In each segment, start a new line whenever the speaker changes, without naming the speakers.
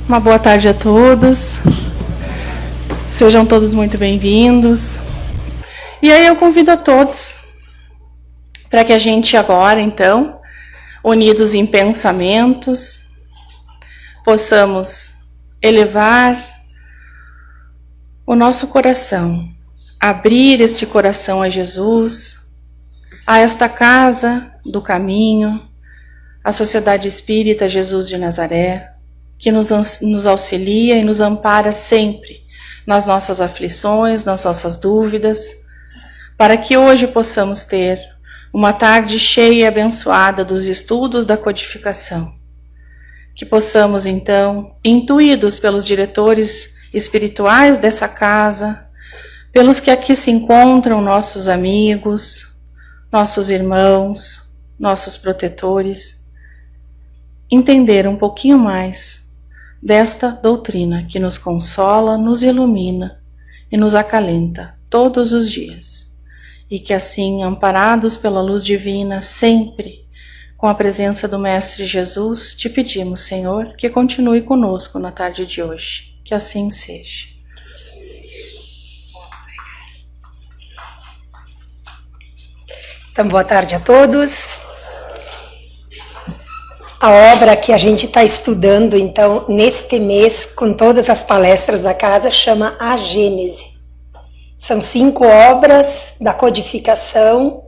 Uma boa tarde a todos. Sejam todos muito bem-vindos. E aí eu convido a todos para que a gente agora, então, unidos em pensamentos, possamos elevar o nosso coração, abrir este coração a Jesus, a esta casa do caminho, a Sociedade Espírita Jesus de Nazaré, que nos auxilia e nos ampara sempre nas nossas aflições, nas nossas dúvidas, para que hoje possamos ter uma tarde cheia e abençoada dos estudos da codificação. Que possamos, então, intuídos pelos diretores espirituais dessa casa, pelos que aqui se encontram, nossos amigos, nossos irmãos, nossos protetores, entender um pouquinho mais desta doutrina que nos consola, nos ilumina e nos acalenta todos os dias. E que assim, amparados pela luz divina, sempre, com a presença do Mestre Jesus, te pedimos, Senhor, que continue conosco na tarde de hoje. Que assim seja.
Então, boa tarde a todos. A obra que a gente está estudando, então, neste mês, com todas as palestras da casa, chama A Gênese. São 5 obras da codificação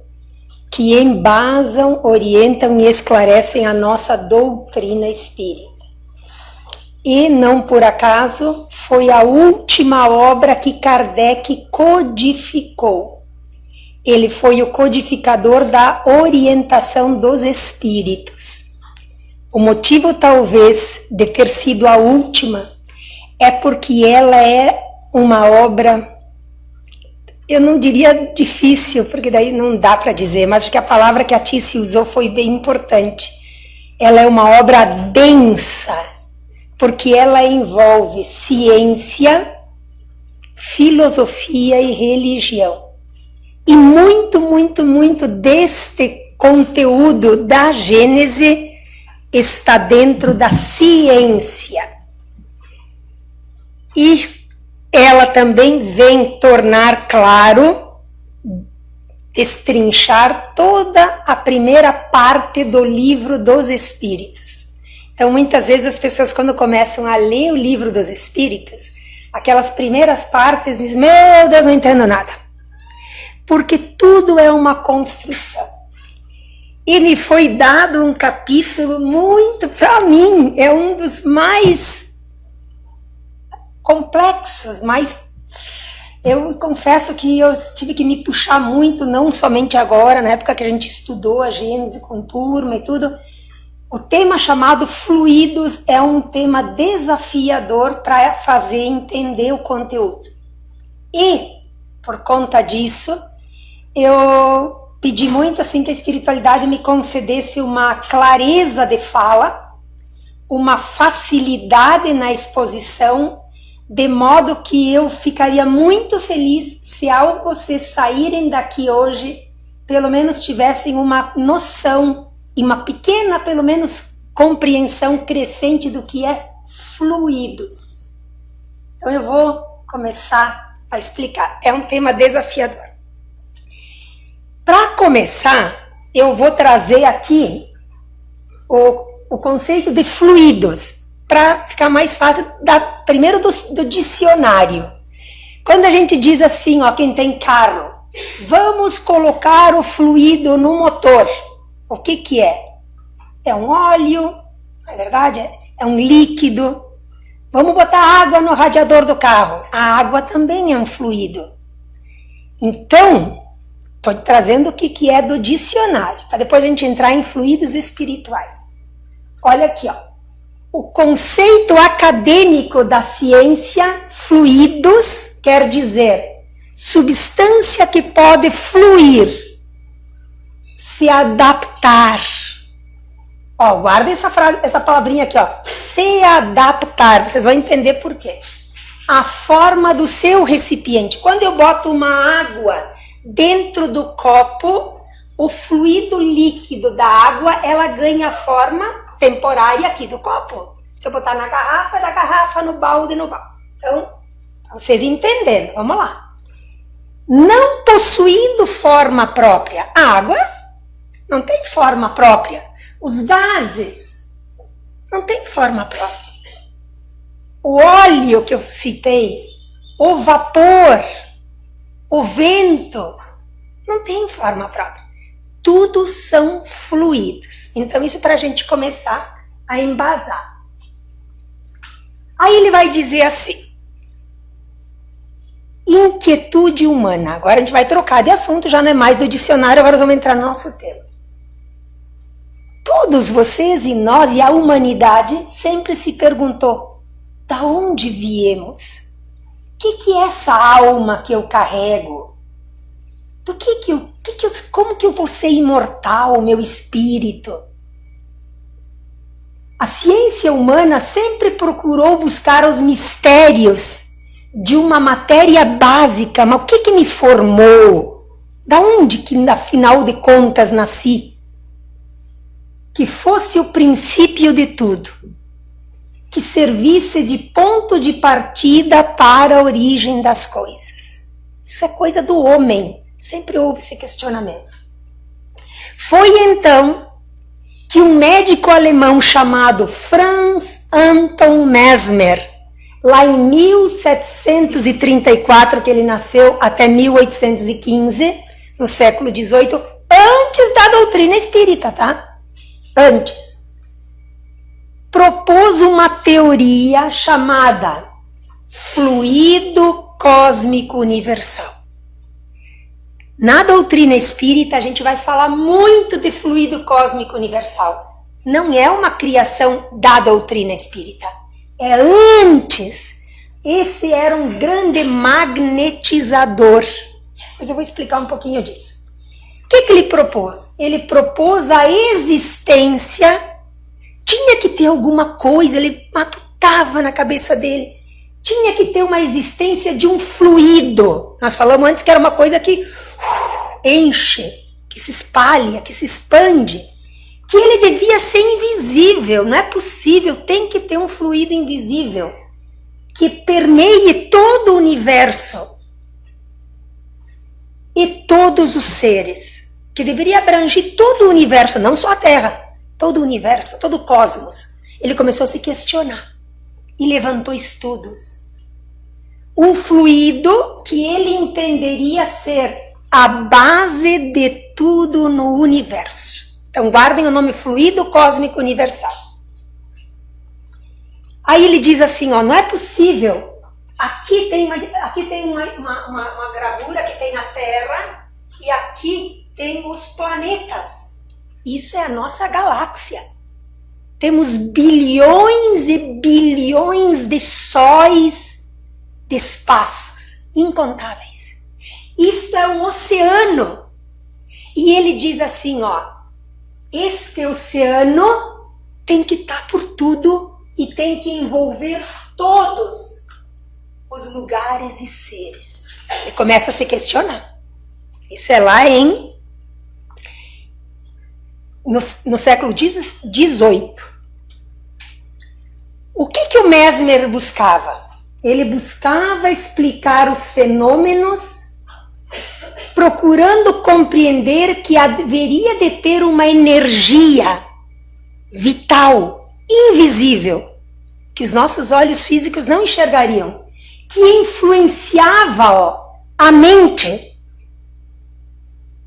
que embasam, orientam e esclarecem a nossa doutrina espírita. E, não por acaso, foi a última obra que Kardec codificou. Ele foi o codificador da orientação dos espíritos. O motivo, talvez, de ter sido a última é porque ela é uma obra, eu não diria difícil, porque daí não dá para dizer, mas acho que a palavra que a Tícia usou foi bem importante. Ela é uma obra densa, porque ela envolve ciência, filosofia e religião. E muito deste conteúdo da Gênese está dentro da ciência. E ela também vem tornar claro, destrinchar toda a primeira parte do livro dos Espíritos. Então, muitas vezes as pessoas, quando começam a ler o livro dos Espíritos, aquelas primeiras partes dizem, meu Deus, não entendo nada. Porque tudo é uma construção. E me foi dado um capítulo muito, para mim, é um dos mais complexos, eu confesso que eu tive que me puxar muito, não somente agora, na época que a gente estudou a Gênese com turma e tudo. O tema chamado fluidos é um tema desafiador para fazer entender o conteúdo. E, por conta disso, eu pedi muito assim que a espiritualidade me concedesse uma clareza de fala, uma facilidade na exposição, de modo que eu ficaria muito feliz se ao vocês saírem daqui hoje, pelo menos tivessem uma noção e uma pequena, pelo menos, compreensão crescente do que é fluidos. Então eu vou começar a explicar. É um tema desafiador. Para começar, eu vou trazer aqui o conceito de fluidos, para ficar mais fácil, primeiro do dicionário. Quando a gente diz assim, ó, quem tem carro, vamos colocar o fluido no motor, o que é? É um óleo, na verdade, é um líquido. Vamos botar água no radiador do carro, a água também é um fluido. Então, estou trazendo o que é do dicionário, para depois a gente entrar em fluidos espirituais. Olha aqui, ó. O conceito acadêmico da ciência, fluidos, quer dizer substância que pode fluir, se adaptar. Ó, guarda essa palavrinha aqui, ó. Se adaptar, vocês vão entender por quê. A forma do seu recipiente. Quando eu boto uma água dentro do copo, o fluido líquido da água, ela ganha a forma temporária aqui do copo. Se eu botar na garrafa, da garrafa, no balde, no balde. Então, vocês entenderam, vamos lá. Não possuindo forma própria. A água não tem forma própria. Os gases não tem forma própria. O óleo que eu citei, o vapor, o vento, não tem forma própria. Tudo são fluidos. Então, isso para a gente começar a embasar. Aí ele vai dizer assim, inquietude humana. Agora a gente vai trocar de assunto, já não é mais do dicionário, agora nós vamos entrar no nosso tema. Todos vocês e nós e a humanidade sempre se perguntou, da onde viemos? O que é essa alma que eu carrego? Como que eu vou ser imortal, meu espírito? A ciência humana sempre procurou buscar os mistérios de uma matéria básica, mas o que me formou? Da onde que, afinal de contas, nasci? Que fosse o princípio de tudo, que servisse de ponto de partida para a origem das coisas. Isso é coisa do homem, sempre houve esse questionamento. Foi então que um médico alemão chamado Franz Anton Mesmer, lá em 1734, que ele nasceu, até 1815, no século XVIII, antes da doutrina espírita, tá? Antes. Propôs uma teoria chamada fluido cósmico universal. Na doutrina espírita, a gente vai falar muito de fluido cósmico universal. Não é uma criação da doutrina espírita. É antes. Esse era um grande magnetizador. Mas eu vou explicar um pouquinho disso. O que ele propôs? Ele propôs a existência. Tinha que ter alguma coisa, ele matutava na cabeça dele. Tinha que ter uma existência de um fluido. Nós falamos antes que era uma coisa que enche, que se espalha, que se expande. Que ele devia ser invisível. Não é possível, tem que ter um fluido invisível que permeie todo o universo e todos os seres, que deveria abranger todo o universo, não só a Terra, todo o universo, todo o cosmos. Ele começou a se questionar e levantou estudos. Um fluido que ele entenderia ser a base de tudo no universo. Então guardem o nome fluido cósmico universal. Aí ele diz assim, ó, não é possível, aqui tem uma gravura que tem a Terra e aqui tem os planetas. Isso é a nossa galáxia. Temos bilhões e bilhões de sóis, de espaços incontáveis. Isso é um oceano. E ele diz assim, ó, este oceano tem que estar por tudo e tem que envolver todos os lugares e seres. Ele começa a se questionar. Isso é lá no século XVIII. O que o Mesmer buscava? Ele buscava explicar os fenômenos, procurando compreender que haveria de ter uma energia vital, invisível, que os nossos olhos físicos não enxergariam, que influenciava a mente,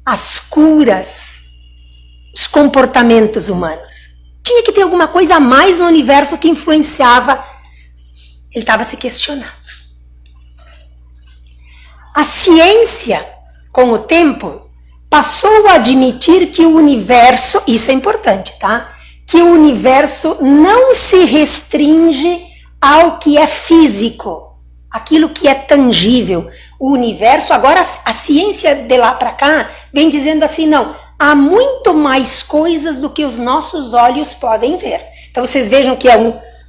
as curas, os comportamentos humanos. Tinha que ter alguma coisa a mais no universo que influenciava. Ele estava se questionando. A ciência, com o tempo, passou a admitir que o universo, isso é importante, tá? Que o universo não se restringe ao que é físico, aquilo que é tangível. O universo, agora a ciência de lá para cá vem dizendo assim, não, há muito mais coisas do que os nossos olhos podem ver. Então vocês vejam que é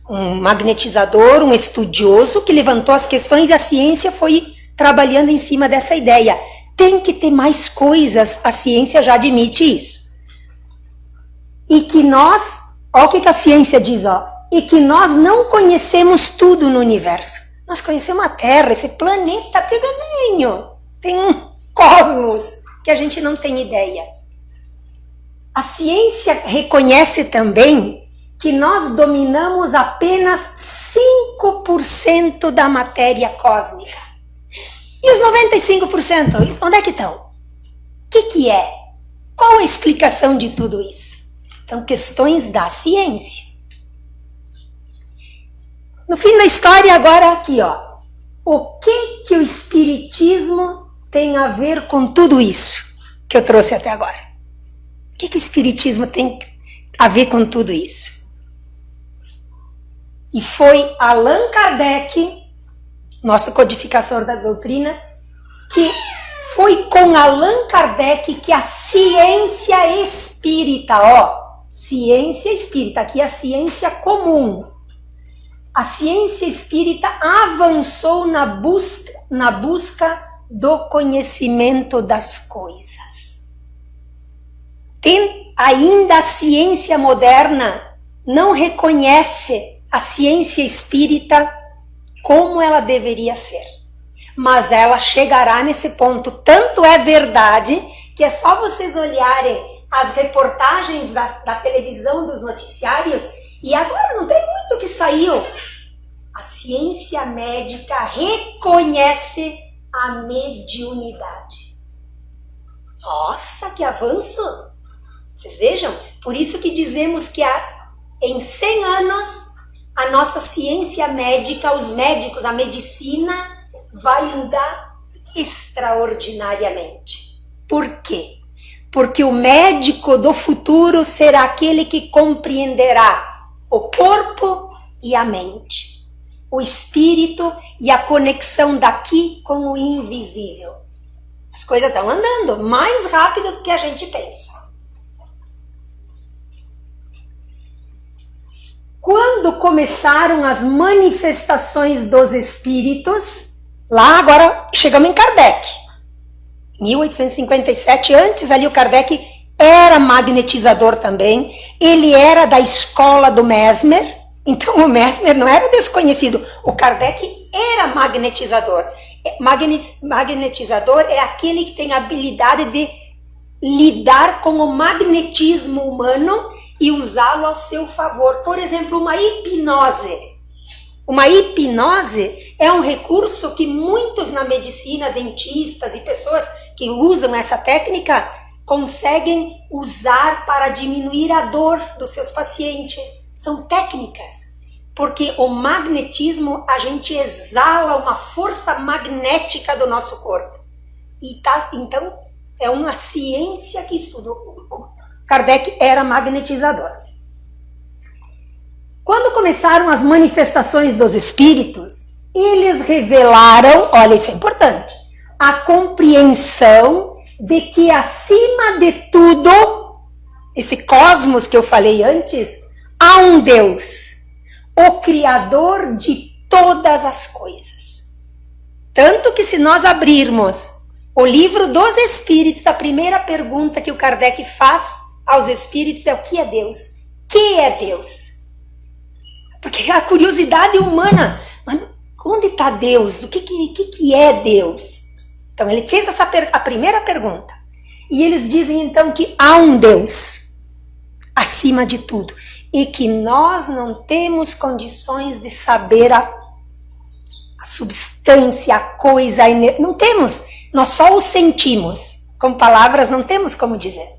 um magnetizador, um estudioso que levantou as questões e a ciência foi trabalhando em cima dessa ideia. Tem que ter mais coisas, a ciência já admite isso. E que nós, olha o que a ciência diz, ó, e que nós não conhecemos tudo no universo. Nós conhecemos a Terra, esse planeta pequenininho. Tem um cosmos que a gente não tem ideia. A ciência reconhece também que nós dominamos apenas 5% da matéria cósmica. E os 95%, onde é que estão? O que é? Qual a explicação de tudo isso? Então, questões da ciência. No fim da história, agora aqui, ó. O que o Espiritismo tem a ver com tudo isso que eu trouxe até agora? O que o Espiritismo tem a ver com tudo isso? E foi Allan Kardec, nosso codificador da doutrina, que foi com Allan Kardec que a ciência espírita, ó, ciência espírita, aqui a ciência comum, a ciência espírita avançou na busca do conhecimento das coisas. Ainda a ciência moderna não reconhece a ciência espírita como ela deveria ser. Mas ela chegará nesse ponto. Tanto é verdade que é só vocês olharem as reportagens da televisão, dos noticiários, e agora não tem muito que saiu. A ciência médica reconhece a mediunidade. Nossa, que avanço! Vocês vejam? Por isso que dizemos que em 100 anos a nossa ciência médica, os médicos, a medicina vai mudar extraordinariamente. Por quê? Porque o médico do futuro será aquele que compreenderá o corpo e a mente, o espírito e a conexão daqui com o invisível. As coisas estão andando mais rápido do que a gente pensa. Quando começaram as manifestações dos espíritos, lá agora chegamos em Kardec. 1857, antes ali o Kardec era magnetizador também. Ele era da escola do Mesmer. Então o Mesmer não era desconhecido. O Kardec era magnetizador. Magnetizador é aquele que tem a habilidade de lidar com o magnetismo humano e usá-lo ao seu favor. Por exemplo, uma hipnose. Uma hipnose é um recurso que muitos na medicina, dentistas e pessoas que usam essa técnica, conseguem usar para diminuir a dor dos seus pacientes. São técnicas, porque o magnetismo, a gente exala uma força magnética do nosso corpo. Então, é uma ciência que estuda. Kardec era magnetizador. Quando começaram as manifestações dos espíritos, eles revelaram, olha, isso é importante, a compreensão de que acima de tudo, esse cosmos que eu falei antes, há um Deus, o Criador de todas as coisas. Tanto que se nós abrirmos o livro dos Espíritos, a primeira pergunta que o Kardec faz aos Espíritos é: o que é Deus? Que é Deus? Porque a curiosidade humana, onde está Deus? O que é Deus? Então ele fez a primeira pergunta. E eles dizem então que há um Deus acima de tudo. E que nós não temos condições de saber a substância, a coisa, não temos. Nós só o sentimos. Com palavras não temos como dizer.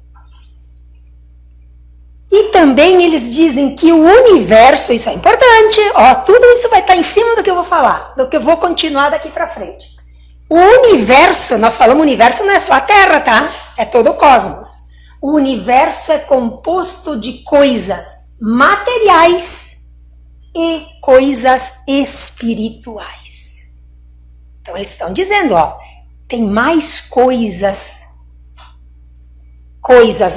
E também eles dizem que o universo, isso é importante, ó, tudo isso vai estar em cima do que eu vou falar, do que eu vou continuar daqui para frente. O universo, nós falamos universo não é só a Terra, tá? É todo o cosmos. O universo é composto de coisas materiais e coisas espirituais. Então eles estão dizendo, ó, tem mais coisas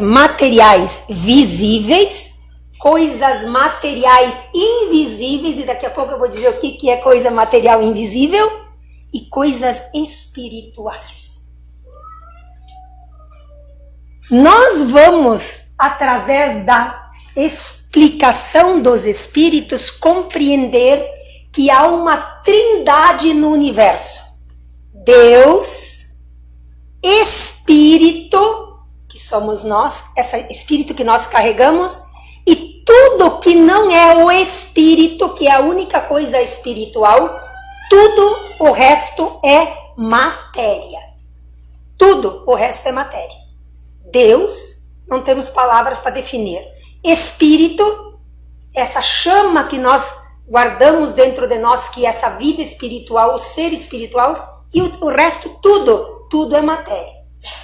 materiais visíveis, coisas materiais invisíveis, e daqui a pouco eu vou dizer o que é coisa material invisível, e coisas espirituais. Nós vamos, através explicação dos espíritos, compreender que há uma trindade no universo. Deus, Espírito, que somos nós, esse Espírito que nós carregamos, e tudo que não é o Espírito, que é a única coisa espiritual, tudo o resto é matéria. Tudo o resto é matéria. Deus, não temos palavras para definir. Espírito, essa chama que nós guardamos dentro de nós, que é essa vida espiritual, o ser espiritual, e o resto tudo é matéria.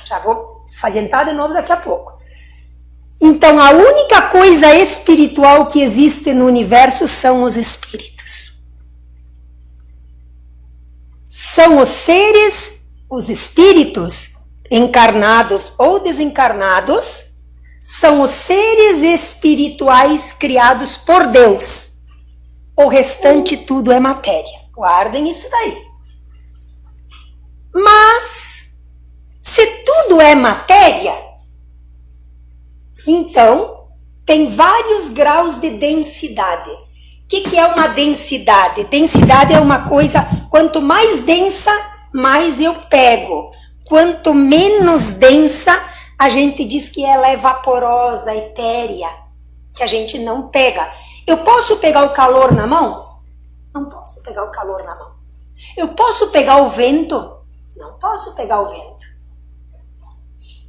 Já vou salientar de novo daqui a pouco. Então, a única coisa espiritual que existe no universo são os espíritos. São os seres, os espíritos, encarnados ou desencarnados, são os seres espirituais criados por Deus. O restante tudo é matéria. Guardem isso daí. Mas, se tudo é matéria, então tem vários graus de densidade. O que é uma densidade? Densidade é uma coisa, quanto mais densa, mais eu pego. Quanto menos densa, a gente diz que ela é vaporosa, etérea, que a gente não pega. Eu posso pegar o calor na mão? Não posso pegar o calor na mão. Eu posso pegar o vento? Não posso pegar o vento.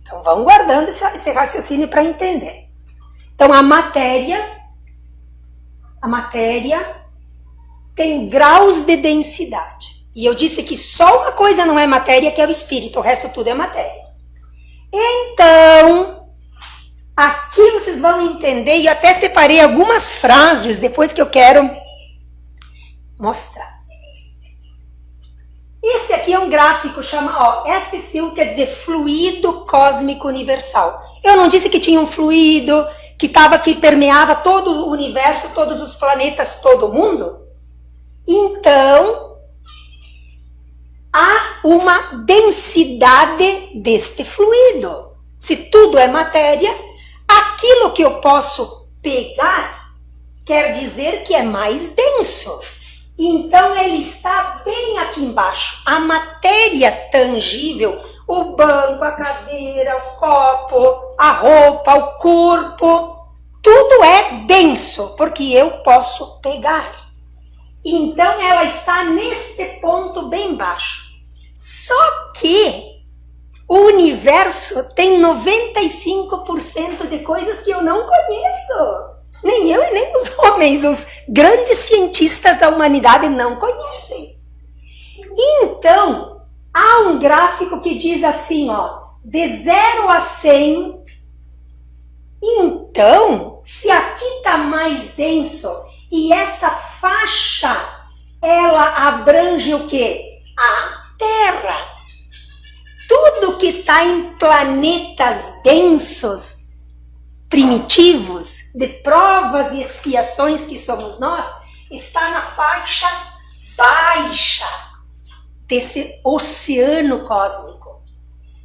Então vamos guardando esse raciocínio para entender. Então a matéria tem graus de densidade. E eu disse que só uma coisa não é matéria, que é o espírito, o resto tudo é matéria. Então, aqui vocês vão entender, e eu até separei algumas frases depois que eu quero mostrar. Esse aqui é um gráfico, chama FCU, quer dizer fluido cósmico universal. Eu não disse que tinha um fluido que permeava todo o universo, todos os planetas, todo o mundo? Então, há uma densidade deste fluido. Se tudo é matéria, aquilo que eu posso pegar quer dizer que é mais denso. Então ele está bem aqui embaixo. A matéria tangível, o banco, a cadeira, o copo, a roupa, o corpo, tudo é denso, porque eu posso pegar. Então ela está neste ponto bem baixo. Só que o universo tem 95% de coisas que eu não conheço. Nem eu e nem os homens, os grandes cientistas da humanidade não conhecem. Então, há um gráfico que diz assim, de 0 a 100. Então, se aqui está mais denso e essa faixa, ela abrange o quê? A Terra. Tudo que está em planetas densos, primitivos, de provas e expiações que somos nós, está na faixa baixa desse oceano cósmico.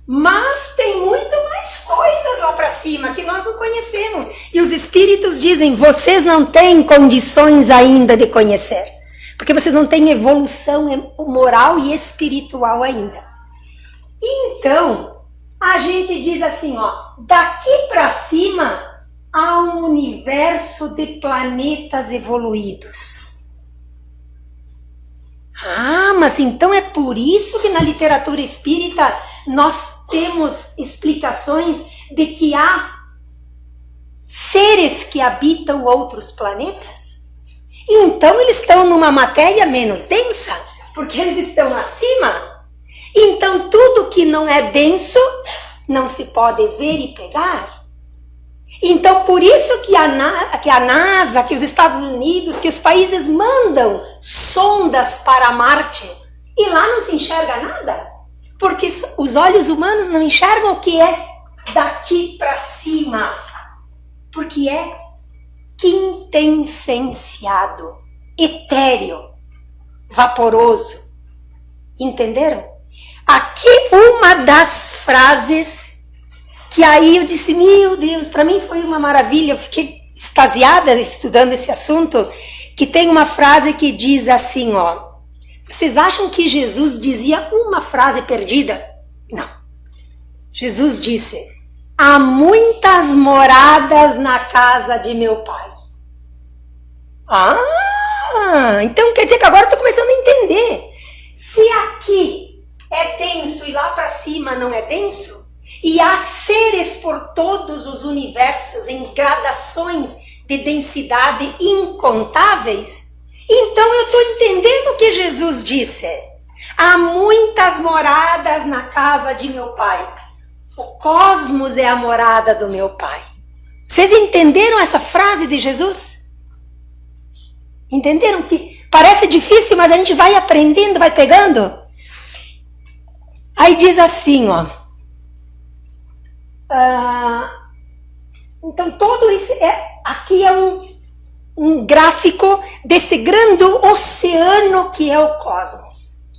Mas tem muito mais coisas lá para cima que nós não conhecemos. E os espíritos dizem, vocês não têm condições ainda de conhecer. Porque vocês não têm evolução moral e espiritual ainda. Então, a gente diz assim, daqui para cima há um universo de planetas evoluídos. Ah, mas então é por isso que na literatura espírita nós temos explicações de que há seres que habitam outros planetas? Então eles estão numa matéria menos densa, porque eles estão acima. Então tudo que não é denso não se pode ver e pegar. Então por isso que a NASA, que os Estados Unidos, que os países mandam sondas para Marte e lá não se enxerga nada. Porque os olhos humanos não enxergam o que é daqui para cima. Porque é quintessenciado, etéreo, vaporoso. Entenderam? Aqui uma das frases que aí eu disse, meu Deus, para mim foi uma maravilha, eu fiquei extasiada estudando esse assunto, que tem uma frase que diz assim, ó. Vocês acham que Jesus dizia uma frase perdida? Não. Jesus disse, há muitas moradas na casa de meu pai. Então quer dizer que agora eu estou começando a entender. Se aqui é denso e lá para cima não é denso, e há seres por todos os universos em gradações de densidade incontáveis, então eu estou entendendo o que Jesus disse. Há muitas moradas na casa de meu pai. O cosmos é a morada do meu pai. Vocês entenderam essa frase de Jesus? Entenderam que parece difícil, mas a gente vai aprendendo, vai pegando? Aí diz assim, ó. Então todo isso aqui é um gráfico desse grande oceano que é o cosmos.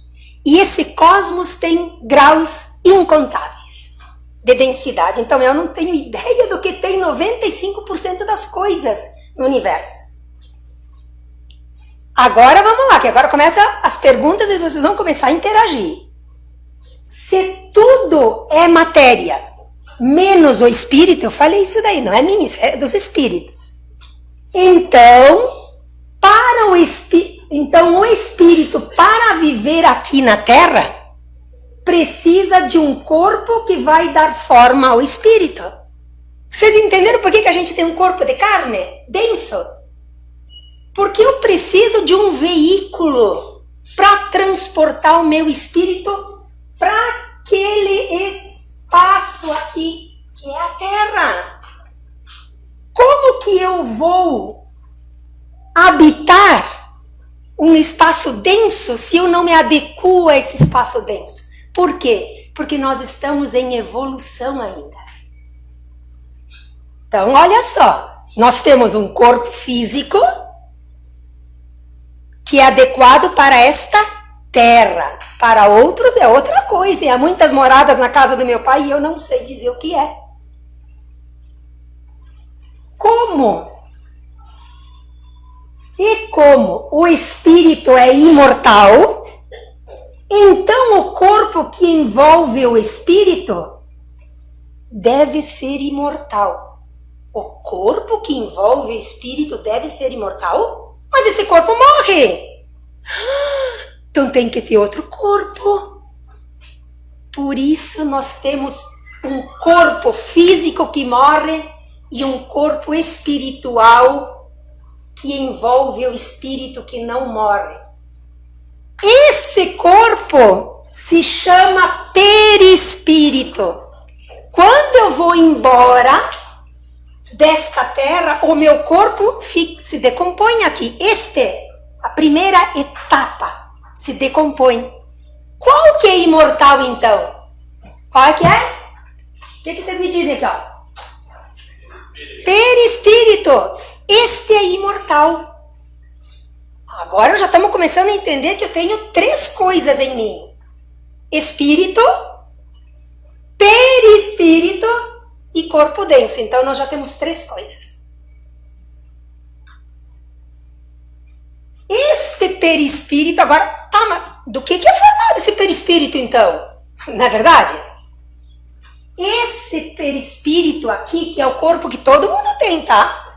E esse cosmos tem graus incontáveis de densidade. Então eu não tenho ideia do que tem 95% das coisas no universo. Agora vamos lá, que agora começam as perguntas e vocês vão começar a interagir. Se tudo é matéria, menos o espírito, eu falei isso daí, não é minha, isso é dos espíritos. Então, o espírito, para viver aqui na Terra, precisa de um corpo que vai dar forma ao espírito. Vocês entenderam por que a gente tem um corpo de carne denso? Porque eu preciso de um veículo para transportar o meu espírito para aquele espaço aqui, que é a Terra. Como que eu vou habitar um espaço denso se eu não me adequo a esse espaço denso? Por quê? Porque nós estamos em evolução ainda. Então, olha só, nós temos um corpo físico que é adequado para esta terra. Para outros é outra coisa. E há muitas moradas na casa do meu pai e eu não sei dizer o que é. Como o espírito é imortal, então o corpo que envolve o espírito deve ser imortal. O corpo que envolve o espírito deve ser imortal? Mas esse corpo morre. Então tem que ter outro corpo. Por isso nós temos um corpo físico que morre e um corpo espiritual que envolve o espírito que não morre. Esse corpo se chama perispírito. Quando eu vou embora desta terra, o meu corpo se decompõe aqui. A primeira etapa, se decompõe. Qual que é imortal, então? Qual é que é? O que vocês me dizem aqui, ó? Perispírito. Este é imortal. Agora já estamos começando a entender que eu tenho 3 coisas em mim. Espírito, perispírito e corpo denso. Então nós já temos 3 coisas. Este perispírito, agora, tá, mas do que é formado esse perispírito então? Não é verdade? Esse perispírito aqui, que é o corpo que todo mundo tem, tá?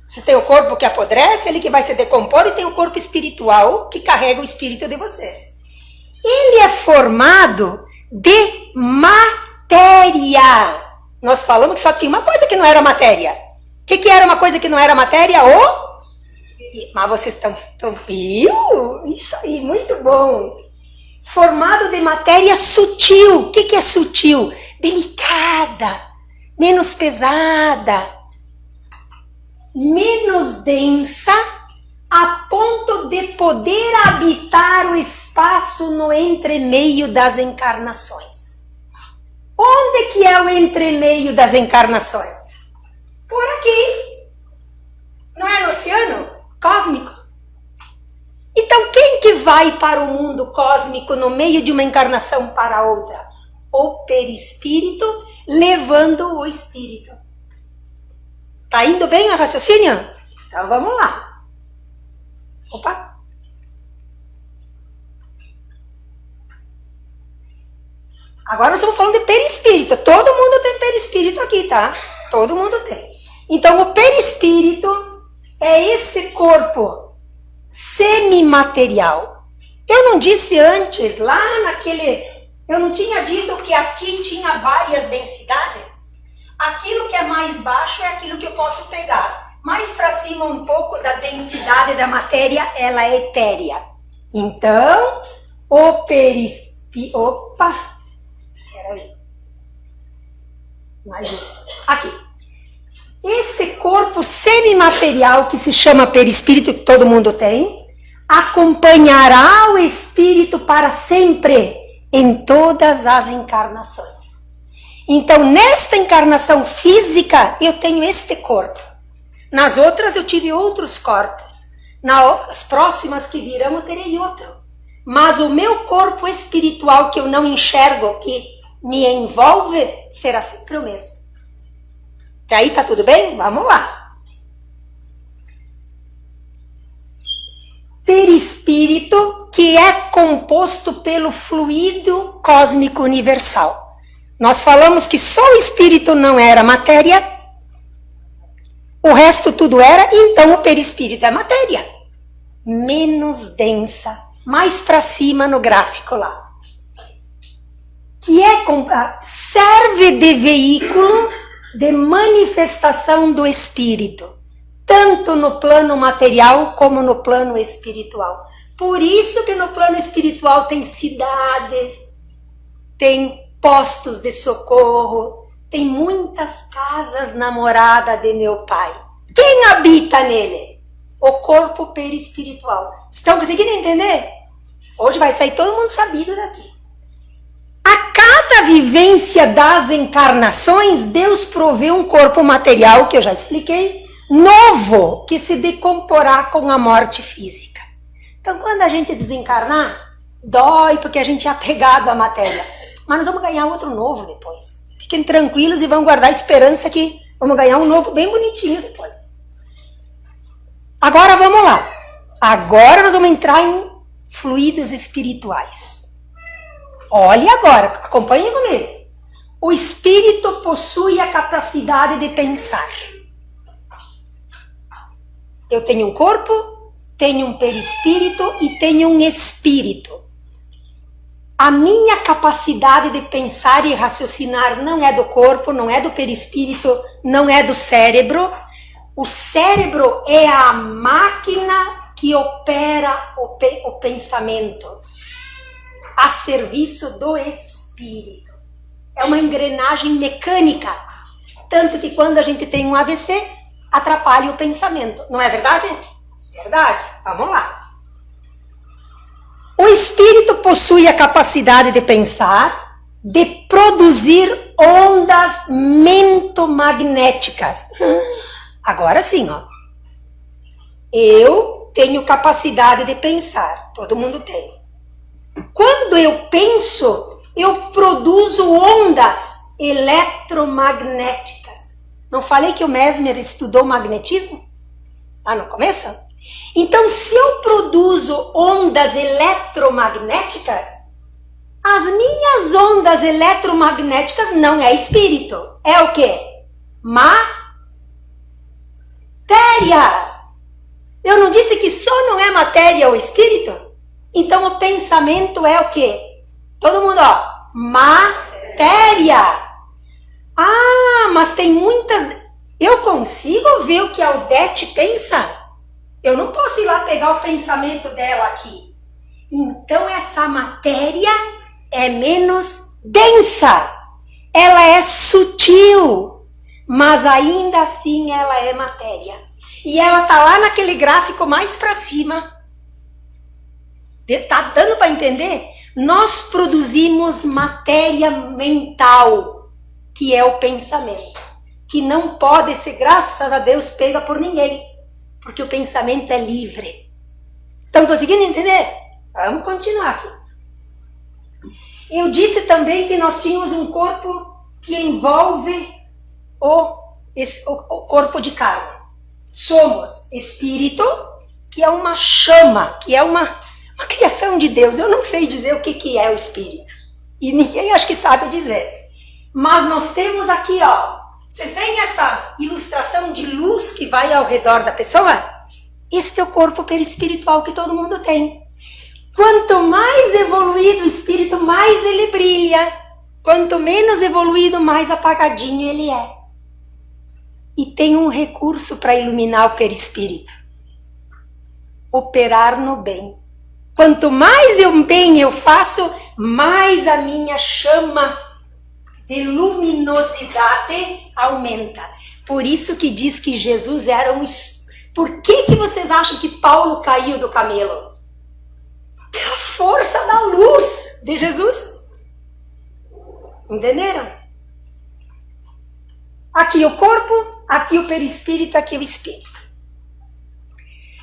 Vocês têm o corpo que apodrece, ele que vai se decompor, e tem o corpo espiritual que carrega o espírito de vocês. Ele é formado de matéria. Nós falamos que só tinha uma coisa que não era matéria. O que era uma coisa que não era matéria? Mas vocês estão... Isso aí, muito bom. Formado de matéria sutil. O que é sutil? Delicada, menos pesada, menos densa, a ponto de poder habitar o espaço no entremeio das encarnações. Onde que é o entremeio das encarnações? Por aqui. Não é no oceano cósmico? Então quem que vai para o mundo cósmico no meio de uma encarnação para outra? O perispírito levando o espírito. Tá indo bem o raciocínio? Então vamos lá. Opa. Agora nós estamos falando de perispírito. Todo mundo tem perispírito aqui, tá? Todo mundo tem. Então o perispírito é esse corpo semimaterial. Eu não disse antes, lá naquele... Eu não tinha dito que aqui tinha várias densidades? Aquilo que é mais baixo é aquilo que eu posso pegar. Mais para cima um pouco da densidade da matéria, ela é etérea. Então, o perispírito... Opa! Peraí. Mais um. Aqui. Esse corpo semimaterial que se chama perispírito, que todo mundo tem, acompanhará o espírito para sempre em todas as encarnações. Então, nesta encarnação física, eu tenho este corpo. Nas outras, eu tive outros corpos. Nas próximas que virão, eu terei outro. Mas o meu corpo espiritual, que eu não enxergo, que me envolve, será sempre o mesmo. Até aí tá tudo bem? Vamos lá. Perispírito, que é composto pelo fluido cósmico universal. Nós falamos que só o espírito não era matéria, o resto tudo era, então o perispírito é matéria. Menos densa, mais para cima no gráfico lá. Que serve de veículo de manifestação do espírito, tanto no plano material como no plano espiritual. Por isso que no plano espiritual tem cidades, tem postos de socorro, tem muitas casas na morada de meu pai. Quem habita nele? O corpo perispiritual. Estão conseguindo entender? Hoje vai sair todo mundo sabido daqui. A cada vivência das encarnações, Deus provê um corpo material, que eu já expliquei, novo, que se decomporá com a morte física. Então, quando a gente desencarnar, dói porque a gente é apegado à matéria. Mas nós vamos ganhar outro novo depois. Fiquem tranquilos e vão guardar a esperança que vamos ganhar um novo bem bonitinho depois. Agora vamos lá. Agora nós vamos entrar em fluidos espirituais. Olhe agora, acompanhe comigo. O espírito possui a capacidade de pensar. Eu tenho um corpo, tenho um perispírito e tenho um espírito. A minha capacidade de pensar e raciocinar não é do corpo, não é do perispírito, não é do cérebro. O cérebro é a máquina que opera o pensamento a serviço do espírito. É uma engrenagem mecânica. Tanto que quando a gente tem um AVC, atrapalha o pensamento. Não é verdade? Verdade. Vamos lá. O espírito possui a capacidade de pensar, de produzir ondas mentomagnéticas. Agora sim, ó. Eu tenho capacidade de pensar. Todo mundo tem. Quando eu penso, eu produzo ondas eletromagnéticas. Não falei que o Mesmer estudou magnetismo? Lá no começo? Então, se eu produzo ondas eletromagnéticas, as minhas ondas eletromagnéticas não é espírito. É o quê? Matéria. Eu não disse que só não é matéria o espírito? Então, o pensamento é o quê? Todo mundo, ó. Matéria. Ah, mas tem muitas... Eu consigo ver o que a Odete pensa? Eu não posso ir lá pegar o pensamento dela aqui. Então, essa matéria é menos densa. Ela é sutil, mas ainda assim ela é matéria. E ela está lá naquele gráfico mais para cima. Está dando para entender? Nós produzimos matéria mental, que é o pensamento, que não pode ser, graças a Deus, pega por ninguém, porque o pensamento é livre. Estão conseguindo entender? Vamos continuar aqui. Eu disse também que nós tínhamos um corpo que envolve o o corpo de carne. Somos espírito, que é uma chama, que é uma criação de Deus. Eu não sei dizer o que é o espírito. E ninguém acho que sabe dizer. Mas nós temos aqui, ó. Vocês veem essa ilustração de luz que vai ao redor da pessoa? Este é o corpo perispiritual que todo mundo tem. Quanto mais evoluído o espírito, mais ele brilha. Quanto menos evoluído, mais apagadinho ele é. E tem um recurso para iluminar o perispírito. Operar no bem. Quanto mais bem eu faço, mais a minha chama de luminosidade aumenta. Por isso que diz que Jesus era um... Por que vocês acham que Paulo caiu do camelo? Pela força da luz de Jesus. Entenderam? Aqui o corpo, aqui o perispírito, aqui o espírito.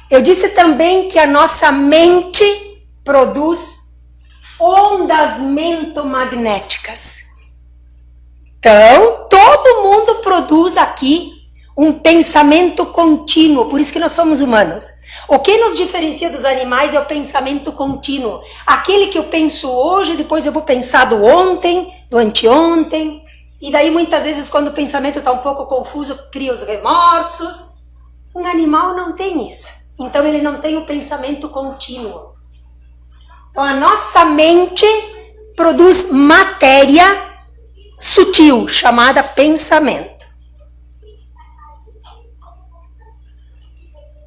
Eu disse também que a nossa mente produz ondas mentomagnéticas. Então, todo mundo produz aqui um pensamento contínuo, por isso que nós somos humanos. O que nos diferencia dos animais é o pensamento contínuo. Aquele que eu penso hoje, depois eu vou pensar do ontem, do anteontem, e daí muitas vezes quando o pensamento está um pouco confuso, cria os remorsos. Um animal não tem isso. Então ele não tem o pensamento contínuo. Então a nossa mente produz matéria sutil, chamada pensamento.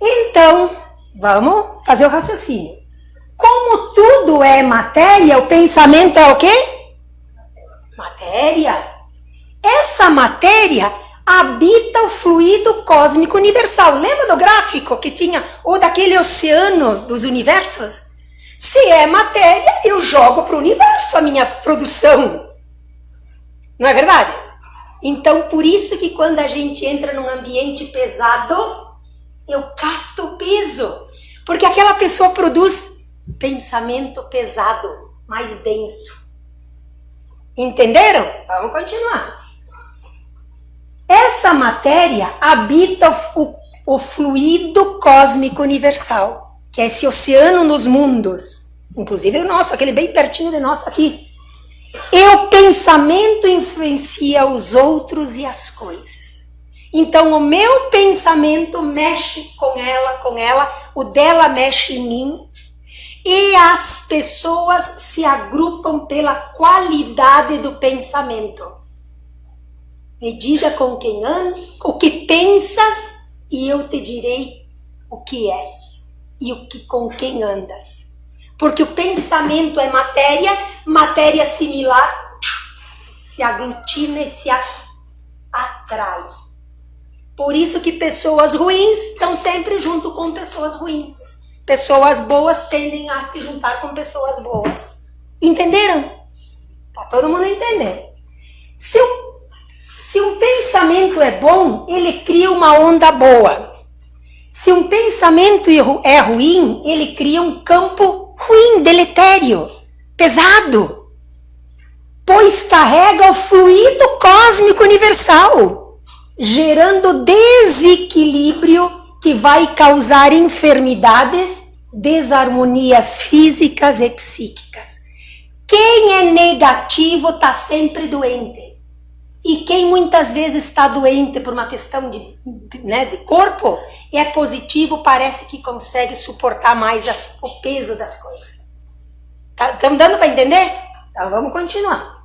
Então, vamos fazer o raciocínio. Como tudo é matéria, o pensamento é o quê? Matéria. Essa matéria habita o fluido cósmico universal. Lembra do gráfico que tinha, ou daquele oceano dos universos? Se é matéria, eu jogo para o universo a minha produção. Não é verdade? Então, por isso que quando a gente entra num ambiente pesado, eu capto o peso. Porque aquela pessoa produz pensamento pesado, mais denso. Entenderam? Vamos continuar. Essa matéria habita o fluido cósmico universal, que é esse oceano nos mundos. Inclusive o nosso, aquele bem pertinho de nós aqui. E o pensamento influencia os outros e as coisas. Então o meu pensamento mexe com ela, o dela mexe em mim, e as pessoas se agrupam pela qualidade do pensamento. Me diga com quem anda, o que pensas, e eu te direi o que és, e com quem andas. Porque o pensamento é matéria similar se aglutina e se atrai. Por isso que pessoas ruins estão sempre junto com pessoas ruins. Pessoas boas tendem a se juntar com pessoas boas. Entenderam? Para todo mundo entender. Se um pensamento é bom, ele cria uma onda boa. Se um pensamento é ruim, ele cria um campo ruim, deletério, pesado. Pois carrega o fluido cósmico universal, gerando desequilíbrio que vai causar enfermidades, desarmonias físicas e psíquicas. Quem é negativo está sempre doente. E quem muitas vezes está doente por uma questão de corpo, é positivo, parece que consegue suportar mais o peso das coisas. Estamos dando para entender? Então vamos continuar.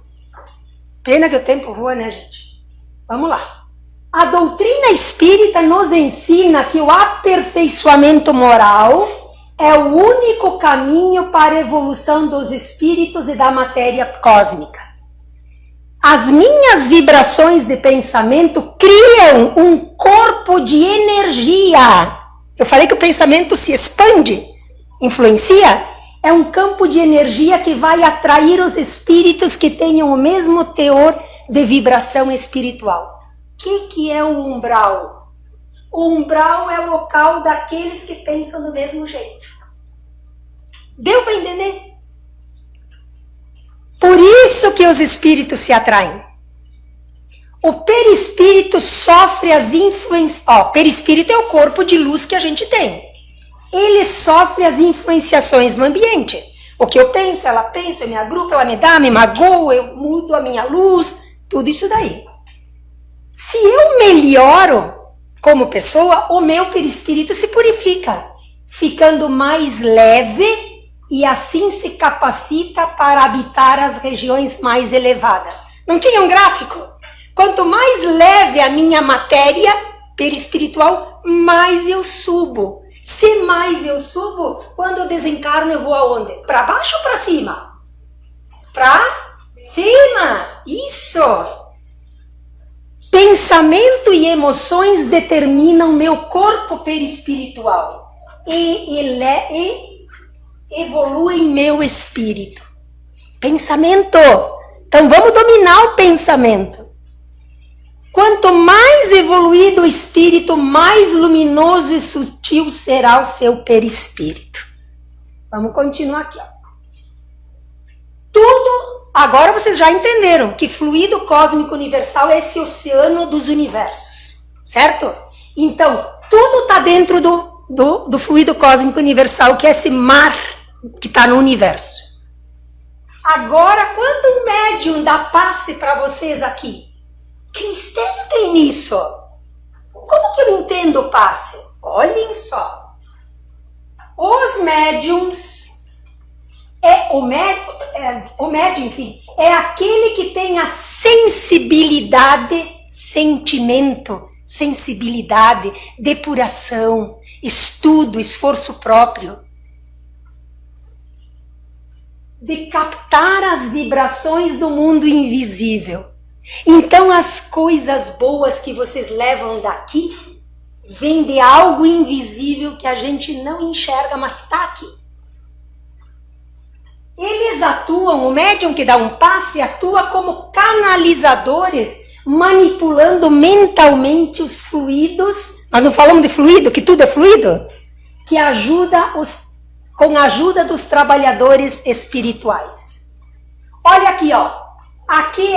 Pena que o tempo voa, né, gente? Vamos lá. A doutrina espírita nos ensina que o aperfeiçoamento moral é o único caminho para a evolução dos espíritos e da matéria cósmica. As minhas vibrações de pensamento criam um corpo de energia. Eu falei que o pensamento se expande, influencia. É um campo de energia que vai atrair os espíritos que tenham o mesmo teor de vibração espiritual. O que é o umbral? O umbral é o local daqueles que pensam do mesmo jeito. Deu para entender? Por isso que os espíritos se atraem. O perispírito sofre as influências. Perispírito é o corpo de luz que a gente tem. Ele sofre as influenciações do ambiente. O que eu penso, eu me agrupo, ela me dá, me magoa, eu mudo a minha luz, tudo isso daí. Se eu melhoro como pessoa, o meu perispírito se purifica, ficando mais leve e assim se capacita para habitar as regiões mais elevadas. Não tinha um gráfico? Quanto mais leve a minha matéria perispiritual, mais eu subo. Se mais eu subo, quando eu desencarno eu vou aonde? Para baixo ou para cima? Para cima! Isso! Pensamento e emoções determinam meu corpo perispiritual e evoluem meu espírito. Pensamento! Então vamos dominar o pensamento. Quanto mais evoluído o espírito, mais luminoso e sutil será o seu perispírito. Vamos continuar aqui. Tudo, agora vocês já entenderam que fluido cósmico universal é esse oceano dos universos, certo? Então, tudo está dentro do fluido cósmico universal, que é esse mar que está no universo. Agora, quando o médium dá passe para vocês aqui, que mistério tem nisso? Como que eu entendo o passe? Olhem só. Os médiums, o médium, enfim, é aquele que tem a sensibilidade, sentimento, sensibilidade, depuração, estudo, esforço próprio, de captar as vibrações do mundo invisível. Então as coisas boas que vocês levam daqui vêm de algo invisível que a gente não enxerga, mas está aqui. Eles atuam, o médium que dá um passe atua como canalizadores, manipulando mentalmente os fluidos. Nós não falamos de fluido, que tudo é fluido? Que ajuda com a ajuda dos trabalhadores espirituais. Olha aqui, ó. Aqui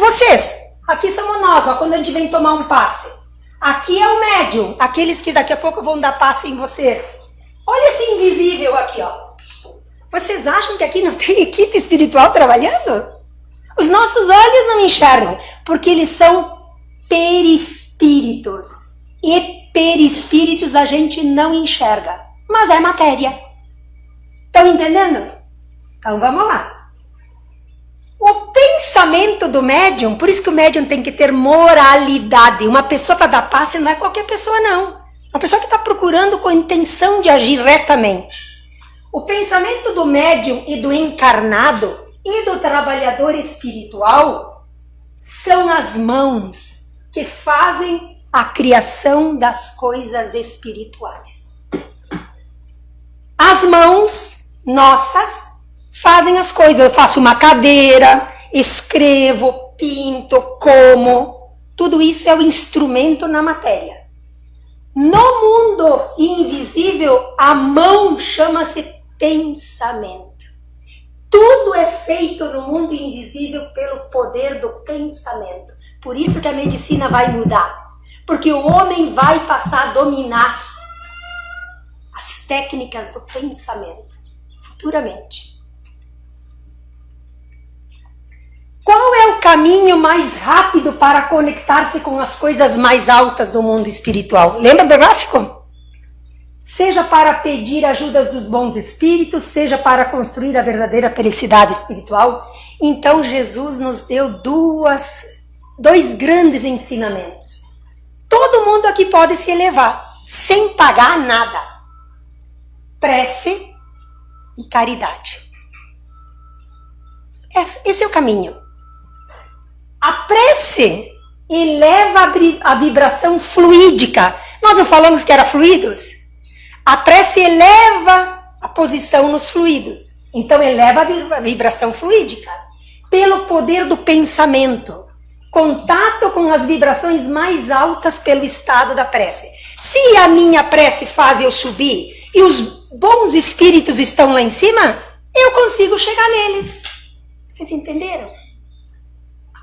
vocês, aqui somos nós, ó, quando a gente vem tomar um passe. Aqui é o médium, aqueles que daqui a pouco vão dar passe em vocês. Olha esse invisível aqui, ó. Vocês acham que aqui não tem equipe espiritual trabalhando? Os nossos olhos não enxergam, porque eles são perispíritos. E perispíritos a gente não enxerga, mas é matéria. Estão entendendo? Então vamos lá. O pensamento do médium, por isso que o médium tem que ter moralidade. Uma pessoa para dar passe não é qualquer pessoa, não. Uma pessoa que está procurando com a intenção de agir retamente. O pensamento do médium e do encarnado e do trabalhador espiritual são as mãos que fazem a criação das coisas espirituais. As mãos nossas fazem as coisas. Eu faço uma cadeira, escrevo, pinto, como. Tudo isso é o instrumento na matéria. No mundo invisível, a mão chama-se pensamento. Tudo é feito no mundo invisível pelo poder do pensamento. Por isso que a medicina vai mudar. Porque o homem vai passar a dominar as técnicas do pensamento futuramente. Qual é o caminho mais rápido para conectar-se com as coisas mais altas do mundo espiritual? Lembra do gráfico? Seja para pedir ajudas dos bons espíritos, seja para construir a verdadeira felicidade espiritual. Então Jesus nos deu dois grandes ensinamentos. Todo mundo aqui pode se elevar, sem pagar nada. Prece e caridade. Esse é o caminho. A prece eleva a vibração fluídica. Nós não falamos que era fluidos? A prece eleva a posição nos fluidos. Então eleva a vibração fluídica. Pelo poder do pensamento. Contato com as vibrações mais altas pelo estado da prece. Se a minha prece faz eu subir e os bons espíritos estão lá em cima, eu consigo chegar neles. Vocês entenderam?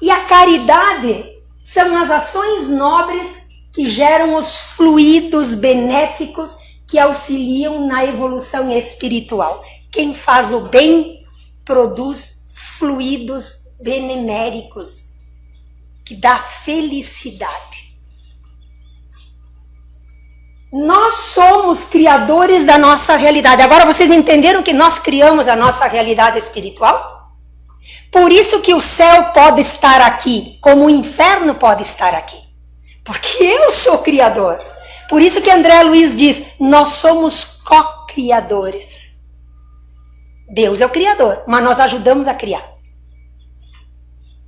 E a caridade são as ações nobres que geram os fluidos benéficos que auxiliam na evolução espiritual. Quem faz o bem produz fluidos beneméricos, que dá felicidade. Nós somos criadores da nossa realidade. Agora vocês entenderam que nós criamos a nossa realidade espiritual? Por isso que o céu pode estar aqui, como o inferno pode estar aqui. Porque eu sou criador. Por isso que André Luiz diz, nós somos co-criadores. Deus é o criador, mas nós ajudamos a criar.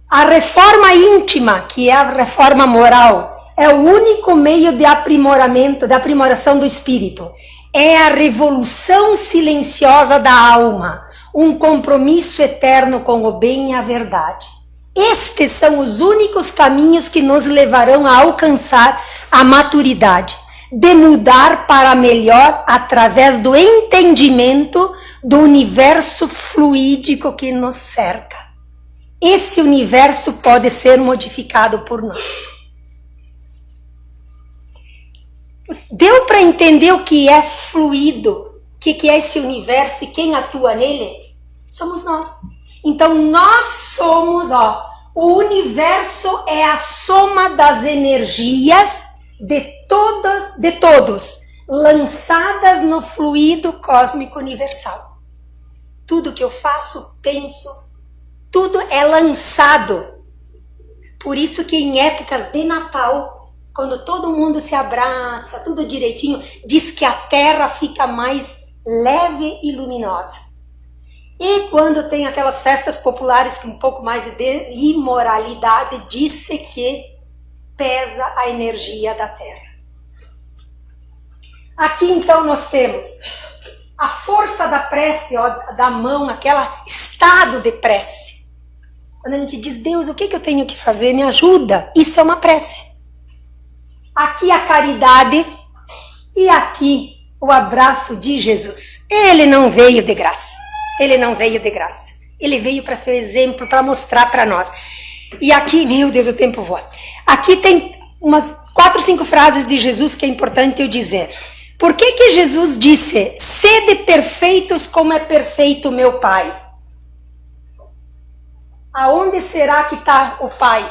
A reforma íntima, que é a reforma moral, é o único meio de aprimoramento, de aprimoração do espírito. É a revolução silenciosa da alma, um compromisso eterno com o bem e a verdade. Estes são os únicos caminhos que nos levarão a alcançar a maturidade, de mudar para melhor através do entendimento do universo fluídico que nos cerca. Esse universo pode ser modificado por nós. Deu para entender o que é fluido, o que é esse universo e quem atua nele? Somos nós. Então nós somos, o universo é a soma das energias de todos, lançadas no fluido cósmico universal. Tudo que eu faço, penso, tudo é lançado. Por isso que em épocas de Natal, quando todo mundo se abraça, tudo direitinho, diz que a Terra fica mais leve e luminosa. E quando tem aquelas festas populares com um pouco mais de imoralidade, diz-se que pesa a energia da Terra. Aqui então nós temos a força da prece, da mão, aquele estado de prece. Quando a gente diz, Deus, o que eu tenho que fazer? Me ajuda. Isso é uma prece. Aqui a caridade e aqui o abraço de Jesus. Ele não veio de graça. Ele não veio de graça. Ele veio para ser exemplo, para mostrar para nós. E aqui, meu Deus, o tempo voa. Aqui tem umas 4, 5 frases de Jesus que é importante eu dizer. Por que Jesus disse, sede perfeitos como é perfeito meu Pai? Aonde será que está o Pai?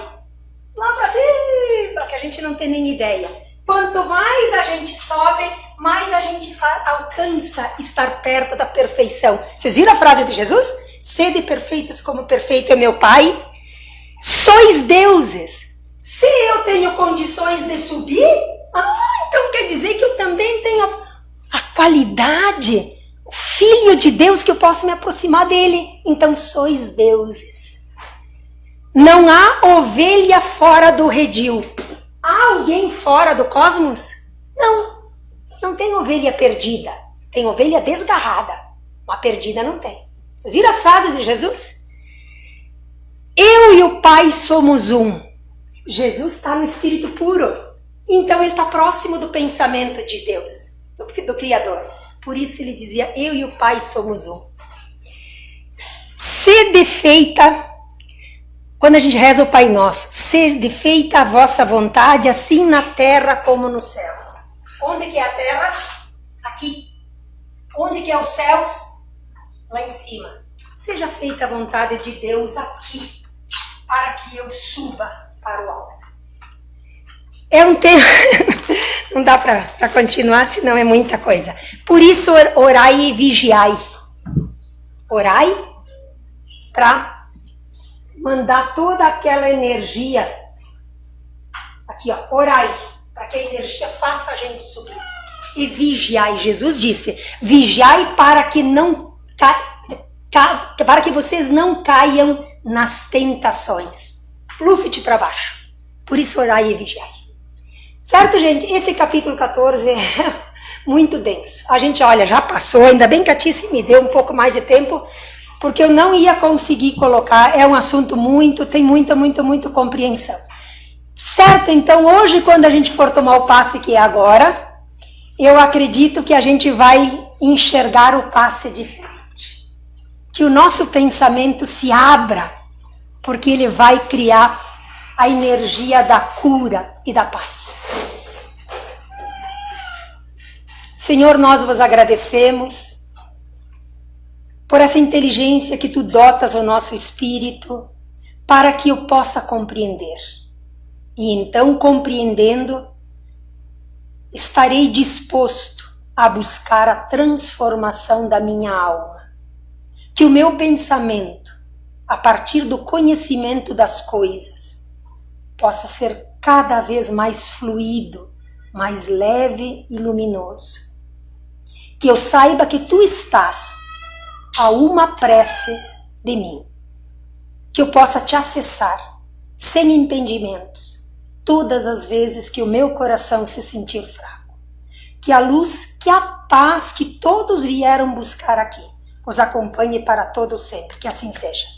Lá para cima, que a gente não tem nem ideia. Quanto mais a gente sobe, mais a gente alcança estar perto da perfeição. Vocês viram a frase de Jesus? Sede perfeitos como perfeito é meu Pai. Sois deuses. Se eu tenho condições de subir, então quer dizer que eu também tenho a qualidade, o Filho de Deus, que eu posso me aproximar dele. Então sois deuses. Não há ovelha fora do redil. Há alguém fora do cosmos? Não. Não tem ovelha perdida. Tem ovelha desgarrada. Uma perdida não tem. Vocês viram as frases de Jesus? Eu e o Pai somos um. Jesus está no Espírito puro. Então ele está próximo do pensamento de Deus, do Criador. Por isso ele dizia, eu e o Pai somos um. Sede feita, quando a gente reza o Pai Nosso, sede feita a vossa vontade, assim na terra como nos céus. Onde que é a terra? Aqui. Onde que é os céus? Lá em cima. Seja feita a vontade de Deus aqui, para que eu suba para o alto. É um tema, não dá para continuar, senão é muita coisa. Por isso, orai e vigiai. Orai para mandar toda aquela energia. Aqui, orai, para que a energia faça a gente subir. E vigiai. Jesus disse, vigiai para que para que vocês não caiam nas tentações. Luft para baixo. Por isso, orai e vigiai. Certo, gente? Esse capítulo 14 é muito denso. A gente, olha, já passou, ainda bem que a Tice me deu um pouco mais de tempo, porque eu não ia conseguir colocar, é um assunto tem muita compreensão. Certo? Então, hoje, quando a gente for tomar o passe que é agora, eu acredito que a gente vai enxergar o passe diferente. Que o nosso pensamento se abra porque ele vai criar a energia da cura e da paz. Senhor, nós vos agradecemos por essa inteligência que tu dotas ao nosso espírito para que eu possa compreender. E então, compreendendo, estarei disposto a buscar a transformação da minha alma. Que o meu pensamento, a partir do conhecimento das coisas, possa ser cada vez mais fluido, mais leve e luminoso. Que eu saiba que tu estás a uma prece de mim. Que eu possa te acessar, sem impedimentos, todas as vezes que o meu coração se sentir fraco. Que a luz, que a paz que todos vieram buscar aqui, os acompanhe para todo sempre. Que assim seja.